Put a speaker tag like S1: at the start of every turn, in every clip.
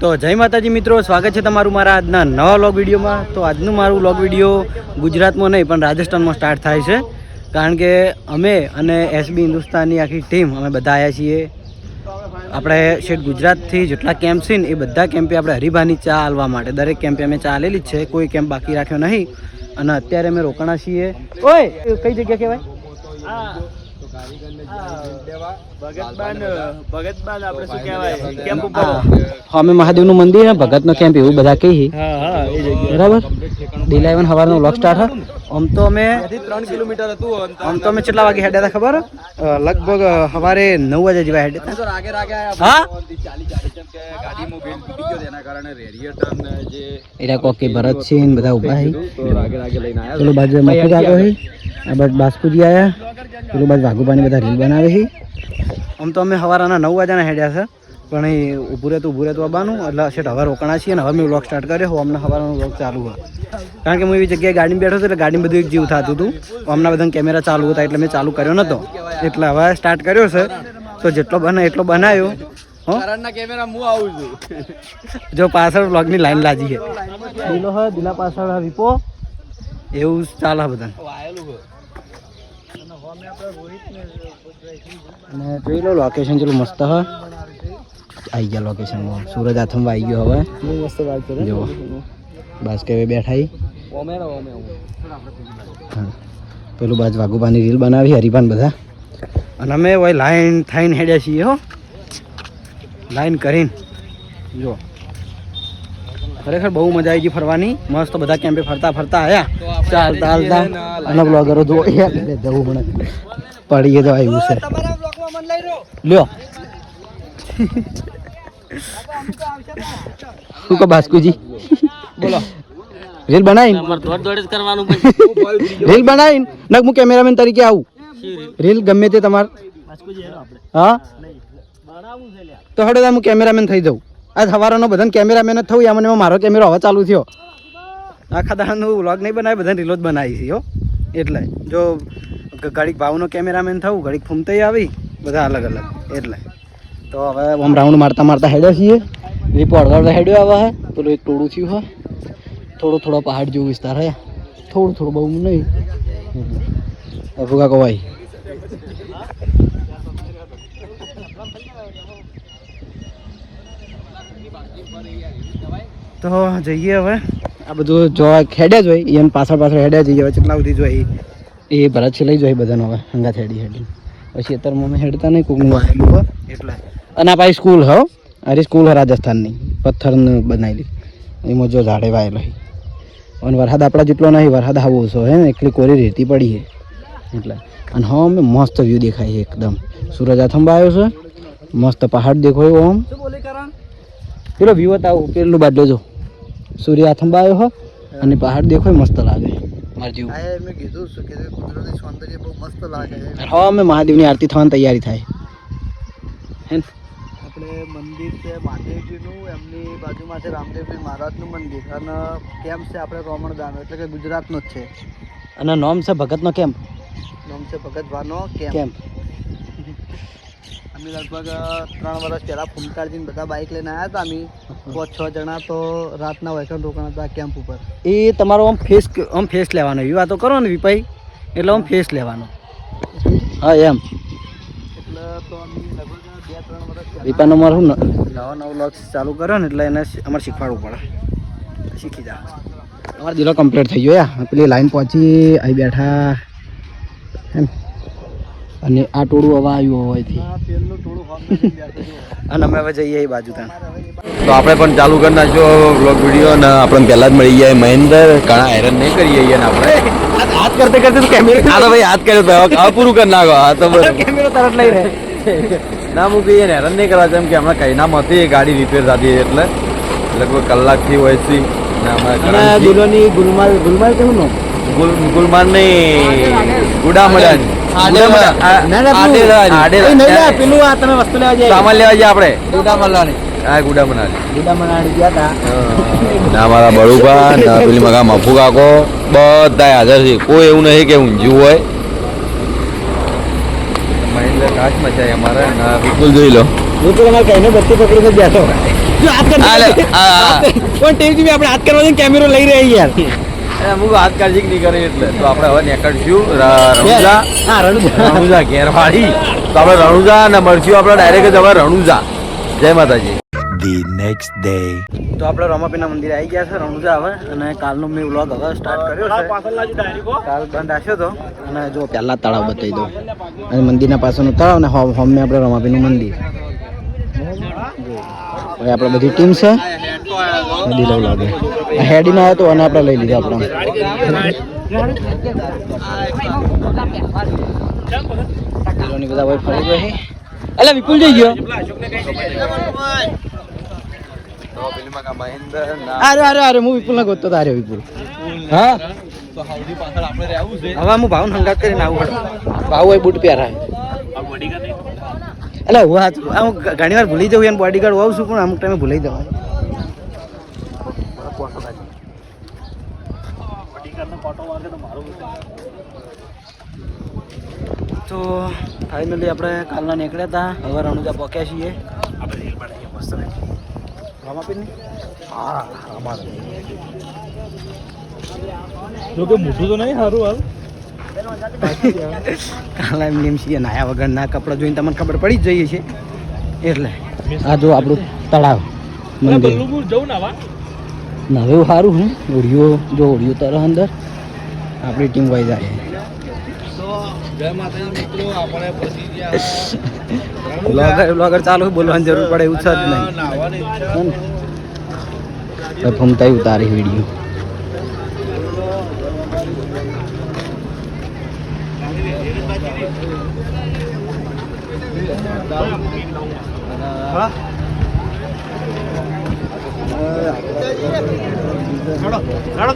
S1: તો જય માતાજી મિત્રો, સ્વાગત છે તમારું મારા આજના નવા વ્લોગ વિડીયોમાં. તો આજનું મારું વ્લોગ વિડીયો ગુજરાતમાં નહીં પણ રાજસ્થાનમાં સ્ટાર્ટ થાય છે, કારણ કે અમે અને એસબી હિન્દુસ્તાનની આખી ટીમ અમે બધા આવ્યા છીએ. આપણે શેઠ ગુજરાતથી જેટલા કેમ્પ છે ને એ બધા કેમ્પે આપણે હરિભાની ચા આલવા માટે દરેક કેમ્પે અમે ચા આલેલી જ છે, કોઈ કેમ્પ બાકી રાખ્યો નહીં. અને અત્યારે અમે રોકાણા છીએ. ઓય કઈ જગ્યા કહેવાય? અમે મહાદેવનું મંદિર ને ભગતનો કેમ્પ એવું બધા કહીએ, બરાબર. D11 સવારનો વ્લોગ સ્ટાર્ટ. આમ તો અમે 3 કિલોમીટર હતું. આમ તો અમે કેટલા વાગે હેડ્યા હતા ખબર? લગભગ સવારે 9 વાગે જેવા હેડ્યા હતા. હા એરા કોકે ભરત છે ને બધા ઉભા છે. પેલું બાજુ મફુક આગો છે, આ બાજુ બાસ્કુજી આયા, પેલું બાજુ વાઘુબાની બધા રીલ બનાવે છે. આમ તો અમે સવારના 9 વાગ્યાના હેડ્યા છે, પણ એ ઊભું રહેતું આવવાનું એટલે શેઠ હવે રોકાણા છીએ ને હવે મેં વ્લોગ સ્ટાર્ટ કર્યો. અમને સવારનો વ્લોગ ચાલુ હોય, કારણ કે હું એવી જગ્યાએ ગાડીમાં બેઠો હતો એટલે ગાડીમાં બધું એક જીવ થતું હતું. હમણાં બધા કેમેરા ચાલુ હતા એટલે મેં ચાલુ કર્યો નહોતો, એટલે હવે સ્ટાર્ટ કર્યો છે. તો જેટલો બને એટલો બનાવ્યો. જો પાછળ વ્લોગની લાઈન લાજી છે, દિલો હ દિલા પાછળ રીપો એવું ચાલે બધા. અને જોઈ લો લોકેશન ચેટલું મસ્ત હ. આવી ગયા લોકેશનમાં, સૂરજ આથમવા આવી ગયો. હવે જો બસ કે બેઠા પેલું બાજુ વાઘુબાની રીલ બનાવી હરિભાન બધા. અને અમે હોય લાઈન થઈને હેડ્યા છીએ હો, લાઈન કરીને. જો ખરેખર બહુ મજા આવી ગઈ ફરવાની, મસ્ત બધા કેમ્પે ફરતા આવ્યા, ચાલતા હાલતા. અને બ્લોગરો જો જવું મને પડીએ તો આવ્યું છે. લ્યો શું કહો બાસ્કુજી? બોલો. રીલ બનાવીને રીલ બનાવીને નક હું કેમેરામેન તરીકે આવું. રીલ ગમે તે તમારે. હા તો હડો હું કેમેરામેન થઈ જાઉં. આજ સવારનો બધાને કેમેરામેન જ થયું. મને મારો કેમેરો હવે ચાલુ થયો. આખા દાડાનું વ્લોગ નહીં બનાવી, બધાને રીલો જ બનાવી છે હો. એટલે જો ઘડીક ભાવનો કેમેરામેન થવું, ઘડીક ફૂમતાઈ આવી, બધા અલગ અલગ. એટલે તો હવે આમ રાઉન્ડ મારતા હેડ્યા છીએ. રીપો અડધા હેડ્યો આવે હે. પેલું એક ટોળું થયું હોય, થોડો પહાડ જેવો વિસ્તાર હે, થોડું બહુ નહીં. ભૂગા કવાય તો જઈએ હવે. આ બધું જો હેડ્યા જ હોય એમ પાછળ હેડ્યા જઈએ. હવે કેટલા સુધી જોઈએ એ ભરત છે લઈ જોઈએ બધાને. હવે હંગા હેડી પછી અત્યારમાં અમે હેડતા નહીં, કોકનું આવેલું હોય એટલે. અને આ પાછી સ્કૂલ હો, અરે સ્કૂલ હે રાજસ્થાનની, પથ્થરનું બનાવેલી. એમાં જો ઝાડે વાયેલો હોય. અને વરસાદ આપણા જેટલો નહીં, વરસાદ આવો ઓછો હે ને, એટલી કોરી રેતી પડી છે એટલે. અને હા અમે મસ્ત વ્યૂ દેખાય છે એકદમ. સૂરજ આથમવા આવ્યો છે, મસ્ત પહાડ દેખાયો આમ. પેલો વ્યૂ બતાવું, પેલું બાજુ જો સૂર્ય આથમવા આવ્યો હો અને પહાડ દેખાય, મસ્ત લાગે. મારે જેવું મેં કીધું છું કે કુદરતી સૌંદર્ય બહુ મસ્ત લાગે. હા અમે મહાદેવની આરતી થવાની તૈયારી થાય હે. આપણે મંદિર છે મહાદેવજીનું, એમની બાજુમાં છે રામદેવજી મહારાજનું મંદિર. અને કેમ્પ છે આપણે રોમણદાનો, એટલે કે ગુજરાતનો જ છે. અને નામ છે ભગતનો કેમ્પ. નામ છે ભગત ભાનો કેમ્પ. અમે લગભગ 3 વર્ષ પહેલાં ફૂમતાળજીને બધા બાઇક લઈને આવ્યા હતા. અમે 5-6 જણા તો રાતના વાયકન રોકાણ હતા કેમ્પ ઉપર. એ તમારો આમ ફેસ લેવાનો, એવી વાતો કરો ને વિપાઈ, એટલે આમ ફેસ લેવાનો. હા એમ. એટલે તો અમે લગભગ 2-3 વર્ષ વિપાનો અમારે શું નવો વ્લોગ ચાલુ કર્યો ને, એટલે એને અમારે શીખવાડવું પડે. શીખી જાવ. અમારો દિલો કમ્પ્લીટ થઈ ગયો. પેલી લાઈન પહોંચી આવી બેઠા એમ. અને આ ટોળું હવે આવ્યું હોયથી, અને અમે હવે જઈએ એ બાજુ ત્યાં.
S2: તો આપણે પણ ચાલુ કરી નાખ્યો વ્લોગ વિડીયો. અને આપણે પહેલા જ મળી જાય મહેન્દ્ર, ઘણા હેરાન નહીં કરીએ ને આપણે.
S1: હાથ કરતે કેમેરો
S2: આ તો ભાઈ હાથ કર્યો તો હવે પૂરું કરી નાખો. હા તો
S1: કેમેરો તરત લઈ રહે
S2: ના મૂકી હેરાન નહીં કરવા, જેમ કે હમણાં કઈ નામ હતી ગાડી રિપેર થતી, એટલે લગભગ કલાકથી હોય છે.
S1: દિલોની ગુલમાલ કેવું નો
S2: ગુલમાન નહીં, ગુડામડા
S1: તમે વસ્તુ લેવા જાય,
S2: સામાન લેવા જાય આપણે
S1: ગુડામલાની.
S2: હા ગુડામનાલી
S1: ગયા હતા.
S2: ના મારા બળુભા ના પેલી મગા મફુ કાકો બધા હાજર છે. કોઈ એવું નહીં કે ઊંઝું હોય. મહેન્દ્ર કાચ મચાય અમારે. બિલકુલ જોઈ લો.
S1: બિલકુલ અમારે કહીને બત્તી પકડીને બેઠો. પણ ટીવી આપણે હાથ કરવા કેમેરો લઈ રહ્યા યાર
S2: અમુક હાથ કાળજી નહીં કરે એટલે તો આપણે હવે નીકળશું રણુજા.
S1: હા
S2: રણુજા ઘેરવાળી તો આપણે રણુજા અને મળશું આપણે ડાયરેક્ટ જ હવે રણુજા. જય માતાજી.
S3: The next day.
S1: તો આપણે રમાપીના મંદિરે આવી ગયા છે રણુજા હવે અને કાલનો મેં વ્લોગ હવે સ્ટાર્ટ કર્યો છે. કાલ બંધ રાખ્યો હતો અને જો પહેલા તળાવ બતાવી દો અને મંદિરના પાછળનું તળાવ ને હોમે આપણે રમાપીનું મંદિર. હવે આપણે બધી ટીમ છે દિલવ લાગે હેડી ના આવ્યો તો અને આપણે લઈ લીધા આપણે બધા ભાઈ ફરી ગયો એટલે વિપુલ જઈ ગયો. અરે અરે અરે હું વિપુલ ના ગોતતો તારે વિપુલ. હા હવે હું ભાવ હંગાત કરીને આવું પડે ભાવ હોય બૂટ પહેરાય એટલે હું હું ઘણી વાર ભૂલી જવું એને બોડીગાર્ડ હોઉં છું પણ અમુક ટાઈમે ભૂલાઈ જવાય. તો ફાઇનલી આપણે કાલના નીકળ્યા હતા હવે રણુજા પહોંચ્યા છીએ.
S2: મોટું તો નહીં સારું હાલ
S1: કાલા એમ છીએ નાયા વગર ના કપડા જોઈને તમને ખબર પડી જ જઈએ છે એટલે આ જો આપણું તળાવ મંદિર નવું સારું હું ઓડિયો જો ઓડિયો તરહ અંદર આપણી ટીમ વાઈ જાય. બ્લોગર ચાલુ બોલવાની જરૂર પડે એવું છે જ નહીં. ફમતાઈ ઉતારી વિડીયો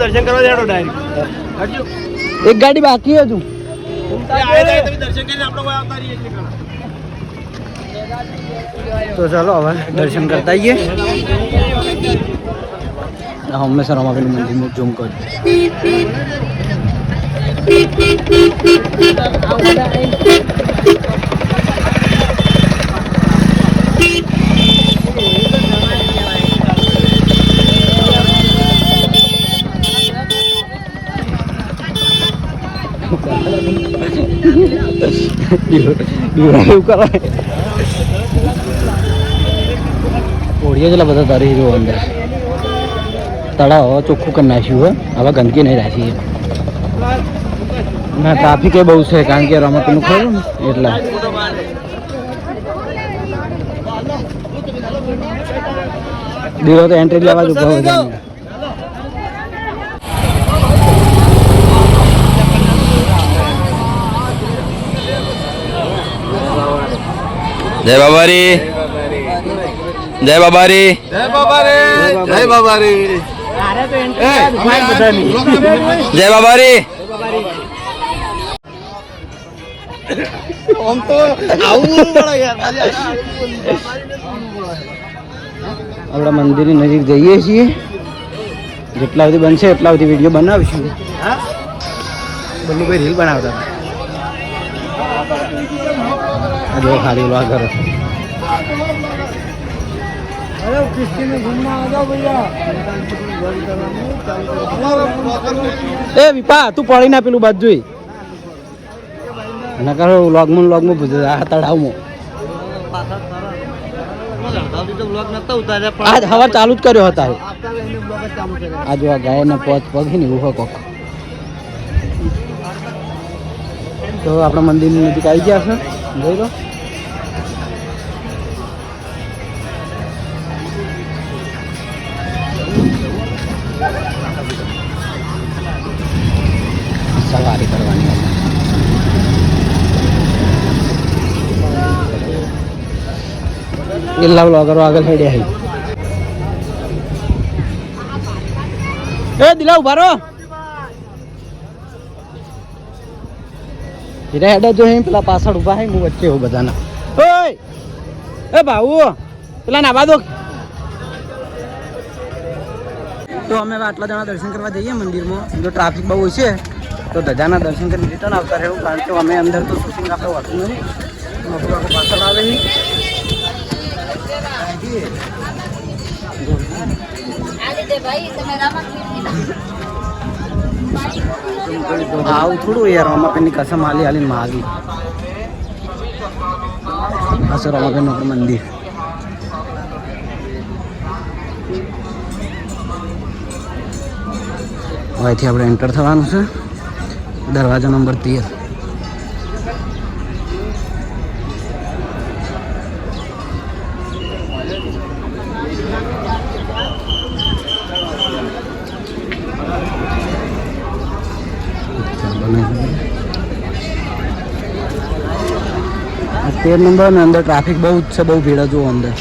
S2: દર્શન કરવા દેડો ડાયરેક્ટ
S1: એક ગાડી બાકી હજુ તો ચાલો હવે દર્શન કરતા આવીએ. હંમેશા રમાપીનું મંદિર ઝૂમ કરું. ઓડિયા જેટલા બધા તારી જો અંદર તળાવ હવે ચોખ્ખું કરી નાખ્યું હવે ગંદકી નહીં રાખી ના ટ્રાફિક એ બહુ છે કારણ કે રમતનું ખરું ને એટલે દીવો તો એન્ટ્રી લેવા જ ઉભા હોય.
S2: જય બાબારી જય બાબારી જય બાબારી જય બાબારી જય બાબારી.
S1: આપણે મંદિરની નજીક જઈએ છીએ જેટલા સુધી બનશે એટલા સુધી વિડીયો બનાવીશું. બલ્લુભાઈ રીલ બનાવતા જો ખાલી લો કરો. એ વિપા તું પડી ના પેલું બાદ જોઈ ના કરો લોગમાં પૂછે આ તળાવમાં આજ હવા ચાલુ જ કર્યો હતા આ જો આ ગાય ને પગ પગ ને ઉભો કોક. તો આપણા મંદિરની નજીક આવી ગયા છે જોઈ લો. સવારી કરવાની એટલા બ્લોગરો આગળ હેડ્યા એ દિલા ઉભા રહો. હીરા હેડા જો પેલા પાછળ ઉભા હે હું વચ્ચે હું બધાના. ઓય એ ભાઉ પેલા નાવા દો. તો અમે આટલા જણા દર્શન કરવા જઈએ મંદિરમાં. જો ટ્રાફિક બહુ છે તો ધજાના દર્શન કરીને રિટર્ન આવતા રહેવું કારણ કે અમે અંદર તો શૂટિંગ આપણે હોતું નથી. પાછળ આવે આવું થોડું યાર રમાપીરની કસમ હાલી હાલીને માગી આ સર રમાપીરનું આપણું મંદિર અહીંથી આપણે એન્ટર થવાનું છે દરવાજા નંબર 13 13 નંબર ને અંદર ટ્રાફિક બહુ જ છે બહુ ભીડ જુઓ અંદર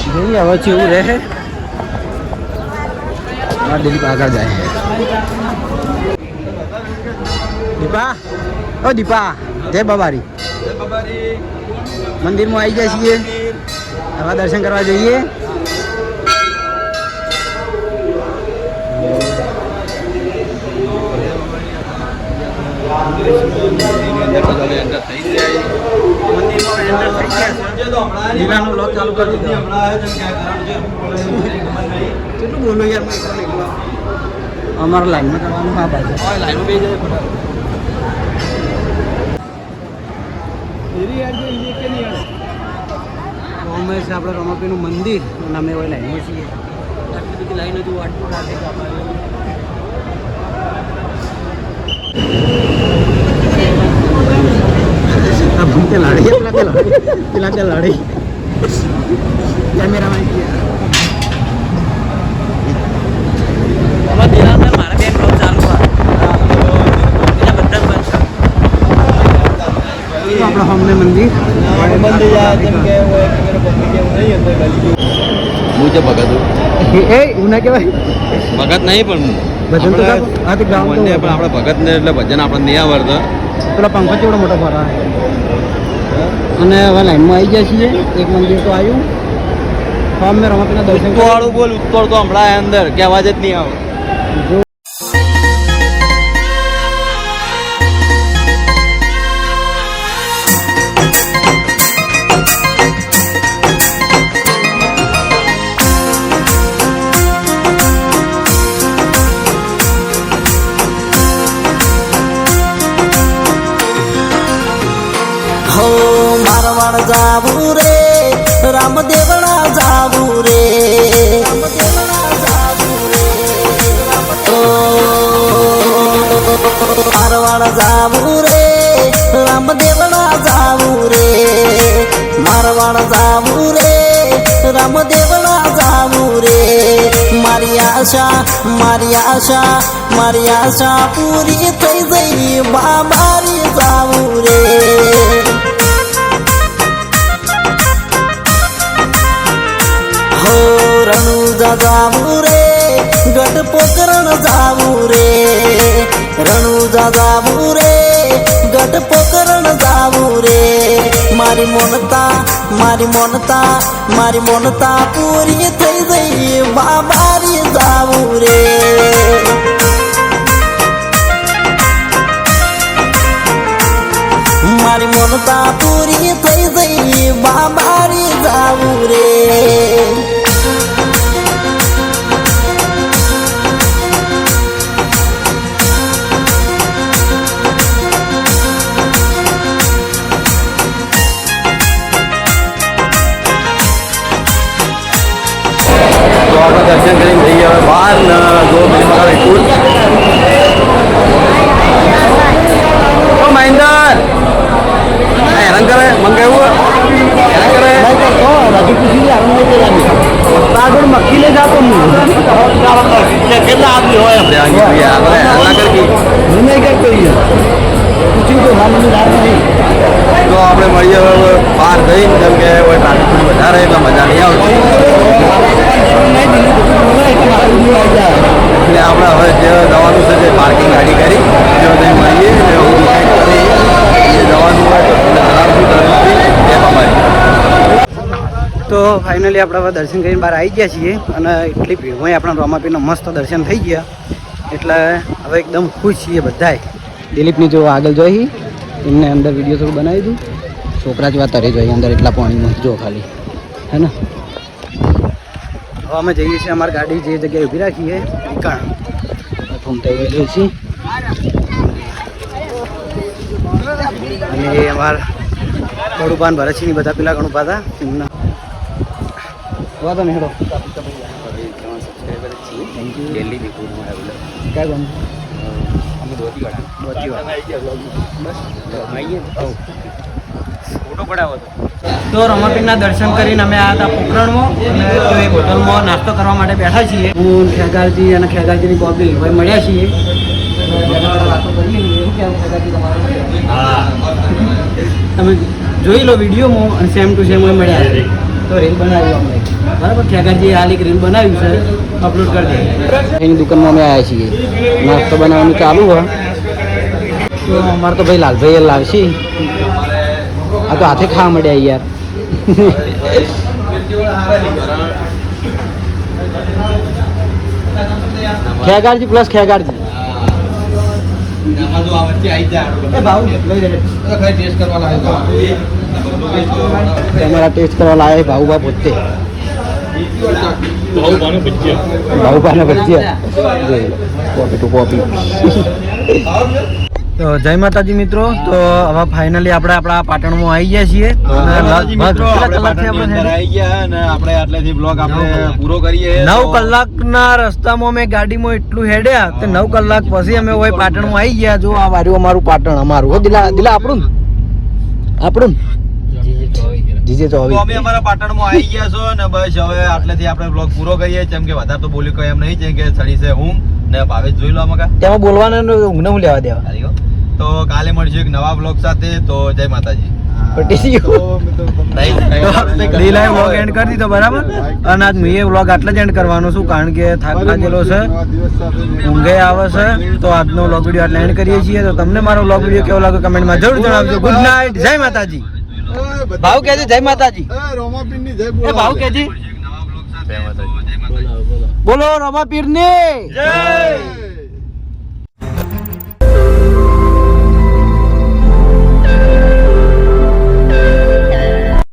S1: જોઈએ હવે કેવું રહે દિલીપ આગળ જાય દીપા ઓ દીપા જય બાબારી મંદિરમાં આવી ગયા છીએ હવે દર્શન કરવા જઈએ ચાલુ કરી કેટલું બોલો યાર અમારા લાઈનમાં કરવાનું હા બાજુ લાઈનમાં બે જાય અમે છે આપણે રમાપીનું મંદિર અને અમે હોય લાઈનમાં છીએ આટલી બધી લાઈન હતું આટલું ટ્રાફિક લાડી પેલા લાડી કેમેરામાં મારા બેન બ્લોગ ચાલુ આપણા હમને મંદિર
S2: હું છે ભગત
S1: એ એવું ના કહેવાય
S2: ભગત નહીં પણ
S1: ભજન તો
S2: આપણે ભગત ને એટલે ભજન આપણે નહીં આવડતા
S1: પેલા પંખો કેવડો મોટો ફરા અને હવે લાઈનમાં આવી ગયા છીએ એક મંદિર તો આવ્યું તો અમે રમાપીના દર્શન
S2: વાળું બોલ ઉત્તર તો હમણાં અંદર કે અવાજ જ નહીં આવે
S4: મારવાડ જાવું રે રામદેવડા જાવું રે મારવાડ જાવું રે રામદેવડા જાવું રે મારવાડ જાવું રે રામદેવડા જાવું રે મારી આશા પૂરી થઈ ગઈ બાબારી જાવું રે રણુજા જાવું રે ગઢ પોકરણ જાવું રે રણુજા જાવું રે ગઢ પોકરણ જાવું રે મારી મોનતા પૂરી થઈ ગઈ બાબારી જાવું રે મારી મોનતા પૂરી થઈ ગઈ બાબારી જાવું રે
S2: દર્શન કરીને જઈએ હવે બહાર ને જો મહેન્દર હેરાન કરે મંગાવ્યું હેરાન કરે આગળ મક્કી લઈ જતો કેટલા આદમી હોય તો આપણે મળીએ બહાર જઈને જેમ કે ટ્રાફિક વધારે એટલે મજા નહીં આવતી એટલે આપણે હવે જે જવાનું છે જે પાર્કિંગ ગાડી કરી જે મળીએ જવાનું
S1: તો ફાઇનલી આપણે હવે દર્શન કરીને બહાર આવી ગયા છીએ અને એટલી ભીડમાં આપણા રમાપીરના મસ્ત દર્શન થઈ ગયા એટલે હવે એકદમ ખુશ છીએ બધાય દિલીપની જો આગળ જોઈ એમને અંદર વિડીયો થોડું બનાવી દીધું છોકરા જેવા તરી જોઈએ અંદર એટલા પાણીમાં જો ખાલી હે ને હવે અમે જઈએ છીએ અમારી ગાડી જે જગ્યાએ ઊભી રાખીએ કાણ ઘૂમતા જઈએ છીએ અને એ અમારા બડુપાન ભરતસિંહની બધા પેલા ઘણું પાતા એમના વાતો ને હેડો क्या गम તો રમાપીરના દર્શન કરીને અમે આવ્યા હતા પોખરણમાં અને તો એક હોટલમાં નાસ્તો કરવા માટે બેઠા છીએ હું ખેગારજી અને ખેગારજીની કોપી ભાઈ મળ્યા છીએ વાતો કરી એવું કેવું ખેગારજી તમારું તમે જોઈ લો વિડીયોમાં અને સેમ ટુ સેમ મળ્યા તો રીલ બનાવ્યું અમે બરાબર ખેગારજી હાલ એક રીલ બનાવ્યું છે અપલોડ કરી દઈએ એની દુકાનમાં અમે આવ્યા છીએ નાસ્તો બનાવવાનું ચાલુ હોય તો અમારે તો ભાઈ લાલભાઈ લાવશે આ તો હાથે ખાવા મળ્યા યાર ખેગારજી પ્લસ ખેગારજી તમારા ટેસ્ટ કરવા લાવે ભાઉભા પોતે ભાઉભાના ભજીયા કોપી ટુ કોપી તો જય માતાજી મિત્રો તો હવે ફાઇનલી આપણે આપણા પાટણમાં આવી ગયા છીએ
S2: પૂરો કરીએ
S1: 9 કલાકના રસ્તામાં અમે ગાડીમાં એટલું હેડ્યા તો 9 કલાક પછી અમે હોય પાટણમાં આવી ગયા જો આ વાર્યું અમારું પાટણ અમારું હો દિલા દિલા આપણું આપણું જીજે
S2: તો અમે અમારા પાટણમાં આવી ગયા છો ને બસ હવે આટલેથી આપણે બ્લોગ પૂરો કરીએ જેમ કે વધારે તો બોલી કોઈ એમ નહીં છે કે સડી છે હું ને ભાવેશ જોઈ લો મકા
S1: તેમાં બોલવાના ઊંઘને હું લેવા દેવા
S2: તો કાલે મળશું એક નવા બ્લોગ સાથે તો જય માતાજી
S1: વ્લોગ એન્ડ કરી દીધો બરાબર અને આજ મેં વ્લોગ આટલા જ એન્ડ કરવાનો છું કારણ કે થાક લાગેલો છે ઊંઘે આવે છે તો આજનો વ્લોગ વિડીયો આટલા એન્ડ કરીએ છીએ તો તમને મારો વ્લોગ વિડીયો કેવો લાગ્યો કમેન્ટમાં જરૂર જણાવજો ગુડ નાઇટ જય માતાજી ભાવ કહેજે જય માતાજી એ ભાવ કહેજે બોલો રમાપીરની જય